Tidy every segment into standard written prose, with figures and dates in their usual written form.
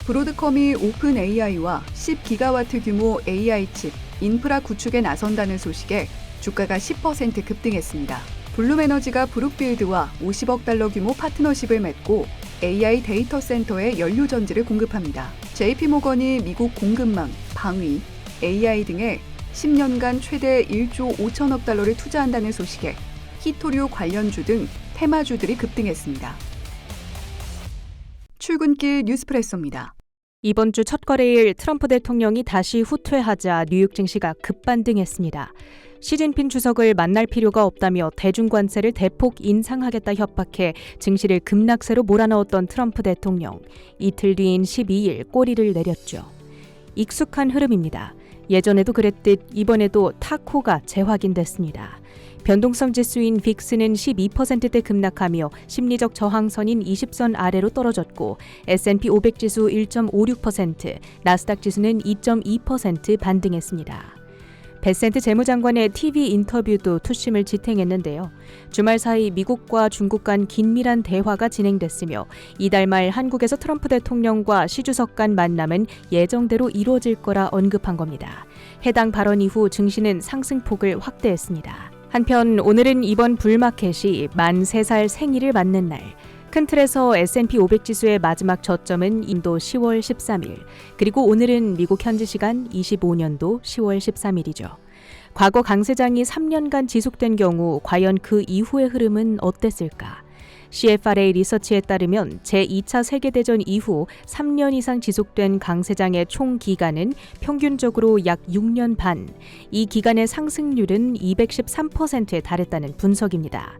브로드컴이 오픈 AI와 10기가와트 규모 AI 칩, 인프라 구축에 나선다는 소식에 주가가 10% 급등했습니다. 블룸에너지가 브룩필드와 50억 달러 규모 파트너십을 맺고 AI 데이터 센터에 연료 전지를 공급합니다. JP모건이 미국 공급망, 방위, AI 등에 10년간 최대 1조 5천억 달러를 투자한다는 소식에 히토류 관련주 등 테마주들이 급등했습니다. 출근길 뉴스프레소입니다. 이번 주 첫 거래일 트럼프 대통령이 다시 후퇴하자 뉴욕 증시가 급반등했습니다. 시진핑 주석을 만날 필요가 없다며 대중 관세를 대폭 인상하겠다 협박해 증시를 급락세로 몰아넣었던 트럼프 대통령. 이틀 뒤인 12일 꼬리를 내렸죠. 익숙한 흐름입니다. 예전에도 그랬듯 이번에도 타코가 재확인됐습니다. 변동성 지수인 빅스는 12%대 급락하며 심리적 저항선인 20선 아래로 떨어졌고 S&P 500 지수 1.56%, 나스닥 지수는 2.2% 반등했습니다. 베센트 재무장관의 TV 인터뷰도 투심을 지탱했는데요. 주말 사이 미국과 중국 간 긴밀한 대화가 진행됐으며 이달 말 한국에서 트럼프 대통령과 시 주석 간 만남은 예정대로 이루어질 거라 언급한 겁니다. 해당 발언 이후 증시는 상승폭을 확대했습니다. 한편 오늘은 이번 불마켓이 만 3살 생일을 맞는 날. 큰 틀에서 S&P 500 지수의 마지막 저점은 인도 10월 13일, 그리고 오늘은 미국 현지 시간 25년도 10월 13일이죠. 과거 강세장이 3년간 지속된 경우 과연 그 이후의 흐름은 어땠을까? CFRA 리서치에 따르면 제2차 세계대전 이후 3년 이상 지속된 강세장의 총 기간은 평균적으로 약 6년 반, 이 기간의 상승률은 213%에 달했다는 분석입니다.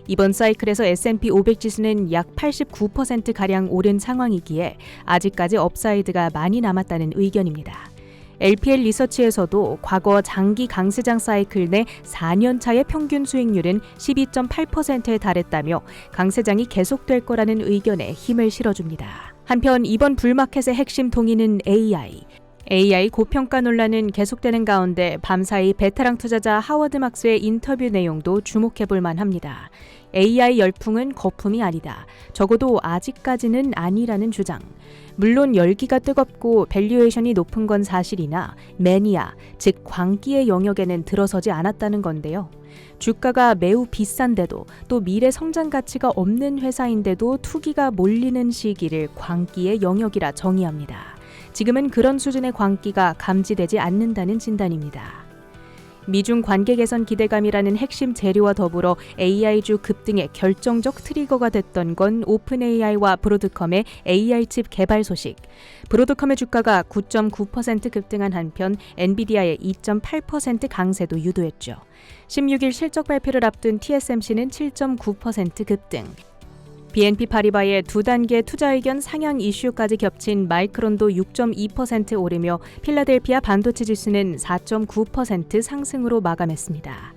이번 사이클에서 S&P 500 지수는 약 89%가량 오른 상황이기에 아직까지 업사이드가 많이 남았다는 의견입니다. LPL 리서치에서도 과거 장기 강세장 사이클 내 4년 차의 평균 수익률은 12.8%에 달했다며 강세장이 계속될 거라는 의견에 힘을 실어줍니다. 한편 이번 불마켓의 핵심 동의는 AI 고평가 논란은 계속되는 가운데 밤사이 베테랑 투자자 하워드 막스의 인터뷰 내용도 주목해볼 만합니다. AI 열풍은 거품이 아니다. 적어도 아직까지는 아니라는 주장. 물론 열기가 뜨겁고 밸류에이션이 높은 건 사실이나 매니아, 즉 광기의 영역에는 들어서지 않았다는 건데요. 주가가 매우 비싼데도 또 미래 성장 가치가 없는 회사인데도 투기가 몰리는 시기를 광기의 영역이라 정의합니다. 지금은 그런 수준의 광기가 감지되지 않는다는 진단입니다. 미중 관계 개선 기대감이라는 핵심 재료와 더불어 AI주 급등의 결정적 트리거가 됐던 건 오픈 AI와 브로드컴의 AI 칩 개발 소식. 브로드컴의 주가가 9.9% 급등한 한편 엔비디아의 2.8% 강세도 유도했죠. 16일 실적 발표를 앞둔 TSMC는 7.9% 급등. BNP 파리바의 두 단계 투자 의견 상향 이슈까지 겹친 마이크론도 6.2% 오르며 필라델피아 반도체 지수는 4.9% 상승으로 마감했습니다.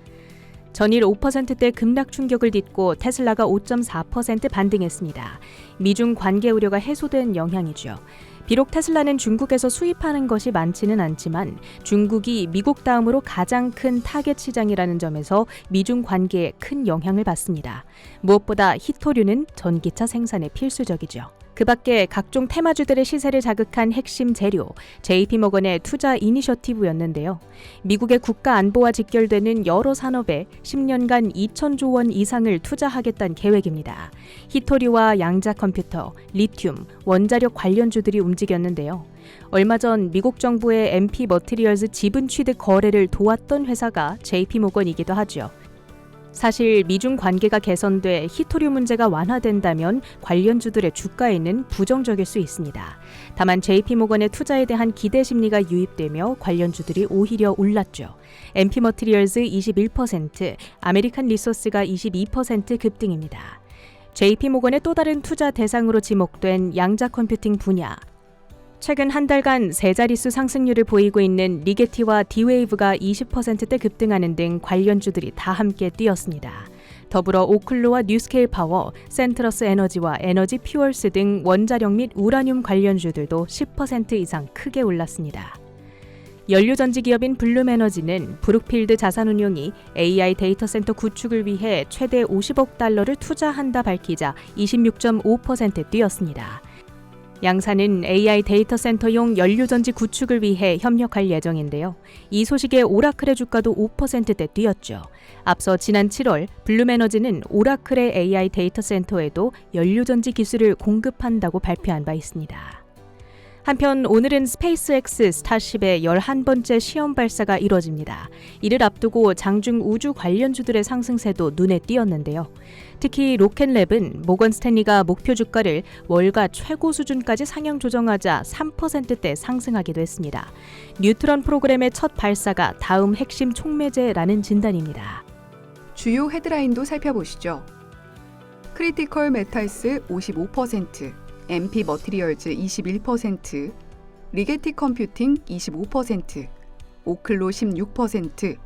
전일 5%대 급락 충격을 딛고 테슬라가 5.4% 반등했습니다. 미중 관계 우려가 해소된 영향이죠. 비록 테슬라는 중국에서 수입하는 것이 많지는 않지만 중국이 미국 다음으로 가장 큰 타겟 시장이라는 점에서 미중 관계에 큰 영향을 받습니다. 무엇보다 히토류는 전기차 생산에 필수적이죠. 그 밖에 각종 테마주들의 시세를 자극한 핵심 재료, JP모건의 투자 이니셔티브였는데요. 미국의 국가 안보와 직결되는 여러 산업에 10년간 2천조 원 이상을 투자하겠다는 계획입니다. 히토류와 양자 컴퓨터, 리튬, 원자력 관련주들이 움직였는데요. 얼마 전 미국 정부의 MP 머티리얼즈 지분 취득 거래를 도왔던 회사가 JP모건이기도 하죠. 사실 미중 관계가 개선돼 히토류 문제가 완화된다면 관련주들의 주가에는 부정적일 수 있습니다. 다만 JP모건의 투자에 대한 기대 심리가 유입되며 관련주들이 오히려 올랐죠. MP 머티리얼즈 21%, 아메리칸 리소스가 22% 급등입니다. JP모건의 또 다른 투자 대상으로 지목된 양자 컴퓨팅 분야. 최근 한 달간 세 자릿수 상승률을 보이고 있는 리게티와 D-Wave가 20%대 급등하는 등 관련주들이 다 함께 뛰었습니다. 더불어 오클로와 뉴스케일 파워, 센트러스 에너지와 에너지 퓨얼스 등 원자력 및 우라늄 관련주들도 10% 이상 크게 올랐습니다. 연료전지 기업인 블룸에너지는 브룩필드 자산운용이 AI 데이터 센터 구축을 위해 최대 50억 달러를 투자한다 밝히자 26.5% 뛰었습니다. 양사는 AI 데이터 센터용 연료전지 구축을 위해 협력할 예정인데요. 이 소식에 오라클의 주가도 5%대 뛰었죠. 앞서 지난 7월 블룸에너지는 오라클의 AI 데이터 센터에도 연료전지 기술을 공급한다고 발표한 바 있습니다. 한편 오늘은 스페이스X 스타쉽의 11번째 시험 발사가 이뤄집니다. 이를 앞두고 장중 우주 관련주들의 상승세도 눈에 띄었는데요. 특히 로켓랩은 모건 스탠리가 목표 주가를 월가 최고 수준까지 상향 조정하자 3%대 상승하기도 했습니다. 뉴트론 프로그램의 첫 발사가 다음 핵심 촉매제라는 진단입니다. 주요 헤드라인도 살펴보시죠. 크리티컬 메탈스 55%, MP 머티리얼즈 21%, 리게티 컴퓨팅 25%, 오클로 16%,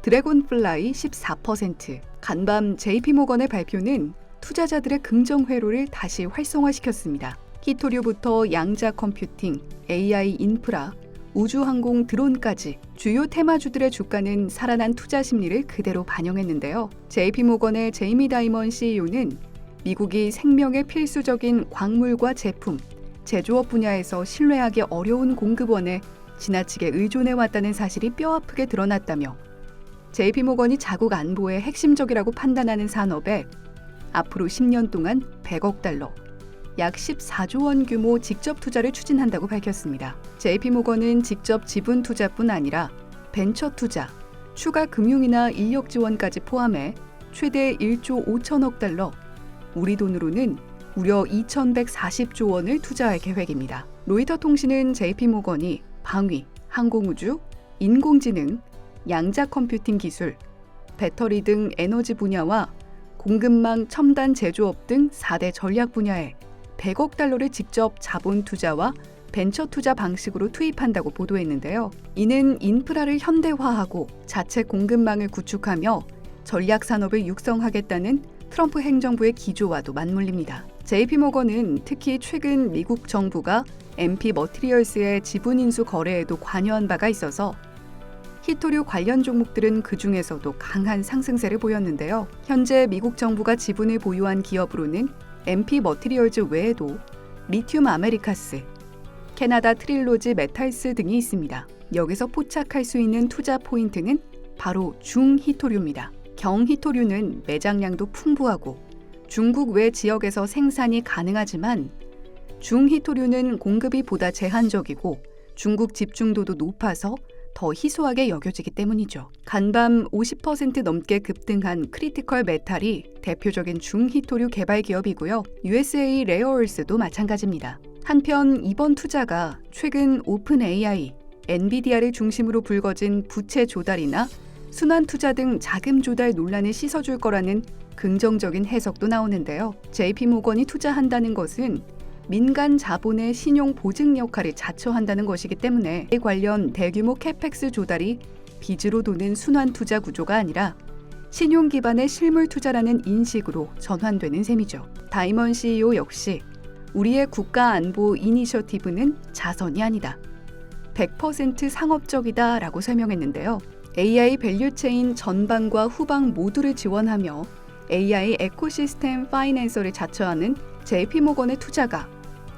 드래곤플라이 14%. 간밤 JP모건의 발표는 투자자들의 긍정 회로를 다시 활성화시켰습니다. 히토류부터 양자 컴퓨팅, AI 인프라, 우주항공 드론까지 주요 테마주들의 주가는 살아난 투자 심리를 그대로 반영했는데요. JP모건의 제이미 다이먼 CEO는 미국이 생명의 필수적인 광물과 제품, 제조업 분야에서 신뢰하기 어려운 공급원에 지나치게 의존해왔다는 사실이 뼈아프게 드러났다며 JP모건이 자국 안보에 핵심적이라고 판단하는 산업에 앞으로 10년 동안 100억 달러, 약 14조 원 규모 직접 투자를 추진한다고 밝혔습니다. JP모건은 직접 지분 투자뿐 아니라 벤처 투자, 추가 금융이나 인력 지원까지 포함해 최대 1조 5천억 달러, 우리 돈으로는 무려 2,140조 원을 투자할 계획입니다. 로이터 통신은 JP모건이 방위, 항공우주, 인공지능, 양자 컴퓨팅 기술, 배터리 등 에너지 분야와 공급망 첨단 제조업 등 4대 전략 분야에 100억 달러를 직접 자본 투자와 벤처 투자 방식으로 투입한다고 보도했는데요. 이는 인프라를 현대화하고 자체 공급망을 구축하며 전략 산업을 육성하겠다는 트럼프 행정부의 기조와도 맞물립니다. JP모건은 특히 최근 미국 정부가 MP 머티리얼스의 지분 인수 거래에도 관여한 바가 있어서 히토류 관련 종목들은 그 중에서도 강한 상승세를 보였는데요. 현재 미국 정부가 지분을 보유한 기업으로는 MP 머티리얼즈 외에도 리튬 아메리카스, 캐나다 트릴로지 메탈스 등이 있습니다. 여기서 포착할 수 있는 투자 포인트는 바로 중히토류입니다. 경히토류는 매장량도 풍부하고 중국 외 지역에서 생산이 가능하지만 중히토류는 공급이 보다 제한적이고 중국 집중도도 높아서 더 희소하게 여겨지기 때문이죠. 간밤 50% 넘게 급등한 크리티컬 메탈이 대표적인 중히토류 개발 기업이고요. USA 레어얼스도 마찬가지입니다. 한편 이번 투자가 최근 오픈 AI, 엔비디아를 중심으로 불거진 부채 조달이나 순환 투자 등 자금 조달 논란을 씻어줄 거라는 긍정적인 해석도 나오는데요. JP모건이 투자한다는 것은 민간 자본의 신용 보증 역할을 자처한다는 것이기 때문에 이 관련 대규모 캐펙스 조달이 빚으로 도는 순환 투자 구조가 아니라 신용 기반의 실물 투자라는 인식으로 전환되는 셈이죠. 다이먼 CEO 역시 우리의 국가 안보 이니셔티브는 자선이 아니다. 100% 상업적이다 라고 설명했는데요. AI 밸류체인 전방과 후방 모두를 지원하며 AI 에코시스템 파이낸서를 자처하는 JP모건의 투자가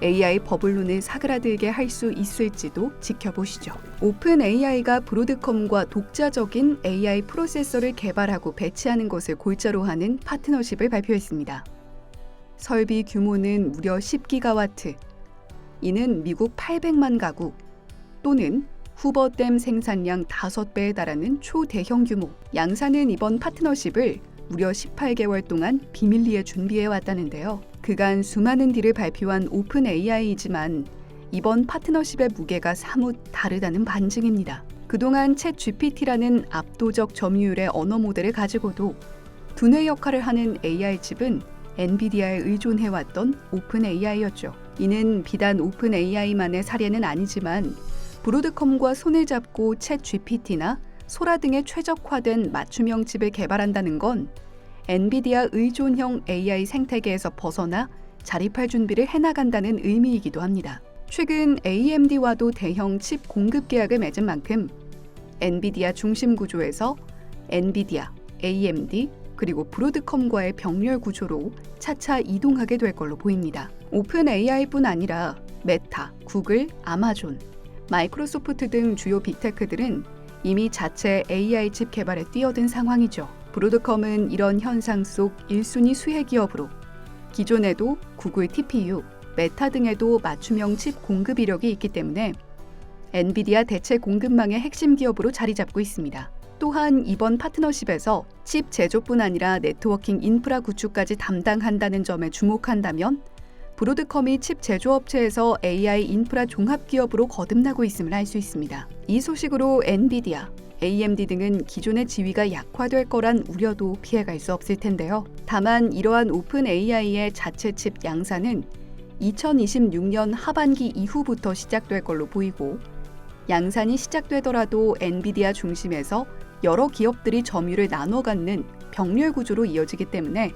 AI 버블론을 사그라들게 할 수 있을지도 지켜보시죠. 오픈 AI가 브로드컴과 독자적인 AI 프로세서를 개발하고 배치하는 것을 골자로 하는 파트너십을 발표했습니다. 설비 규모는 무려 10기가와트, 이는 미국 800만 가구 또는 후버댐 생산량 5배에 달하는 초대형 규모. 양사는 이번 파트너십을 무려 18개월 동안 비밀리에 준비해 왔다는데요. 그간 수많은 딜을 발표한 오픈 AI이지만 이번 파트너십의 무게가 사뭇 다르다는 반증입니다. 그동안 챗 GPT라는 압도적 점유율의 언어 모델을 가지고도 두뇌 역할을 하는 AI 칩은 엔비디아에 의존해왔던 오픈 AI였죠. 이는 비단 오픈 AI만의 사례는 아니지만 브로드컴과 손을 잡고 챗 GPT나 소라 등의 최적화된 맞춤형 칩을 개발한다는 건 엔비디아 의존형 AI 생태계에서 벗어나 자립할 준비를 해나간다는 의미이기도 합니다. 최근 AMD와도 대형 칩 공급 계약을 맺은 만큼 엔비디아 중심 구조에서 엔비디아, AMD, 그리고 브로드컴과의 병렬 구조로 차차 이동하게 될 걸로 보입니다. 오픈 AI뿐 아니라 메타, 구글, 아마존, 마이크로소프트 등 주요 빅테크들은 이미 자체 AI 칩 개발에 뛰어든 상황이죠. 브로드컴은 이런 현상 속 1순위 수혜 기업으로 기존에도 구글 TPU, 메타 등에도 맞춤형 칩 공급 이력이 있기 때문에 엔비디아 대체 공급망의 핵심 기업으로 자리 잡고 있습니다. 또한 이번 파트너십에서 칩 제조뿐 아니라 네트워킹 인프라 구축까지 담당한다는 점에 주목한다면 브로드컴이 칩 제조업체에서 AI 인프라 종합 기업으로 거듭나고 있음을 알 수 있습니다. 이 소식으로 엔비디아, AMD 등은 기존의 지위가 약화될 거란 우려도 피해갈 수 없을 텐데요. 다만 이러한 오픈 AI의 자체 칩 양산은 2026년 하반기 이후부터 시작될 걸로 보이고 양산이 시작되더라도 엔비디아 중심에서 여러 기업들이 점유를 나눠 갖는 병렬 구조로 이어지기 때문에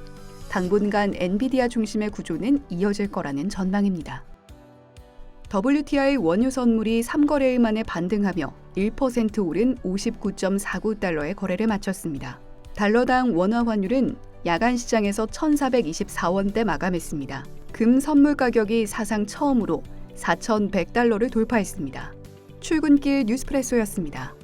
당분간 엔비디아 중심의 구조는 이어질 거라는 전망입니다. WTI 원유 선물이 3거래일 만에 반등하며 1% 오른 59.49달러에 거래를 마쳤습니다. 달러당 원화 환율은 야간 시장에서 1,424원대 마감했습니다. 금 선물 가격이 사상 처음으로 4,100달러를 돌파했습니다. 출근길 뉴스프레소였습니다.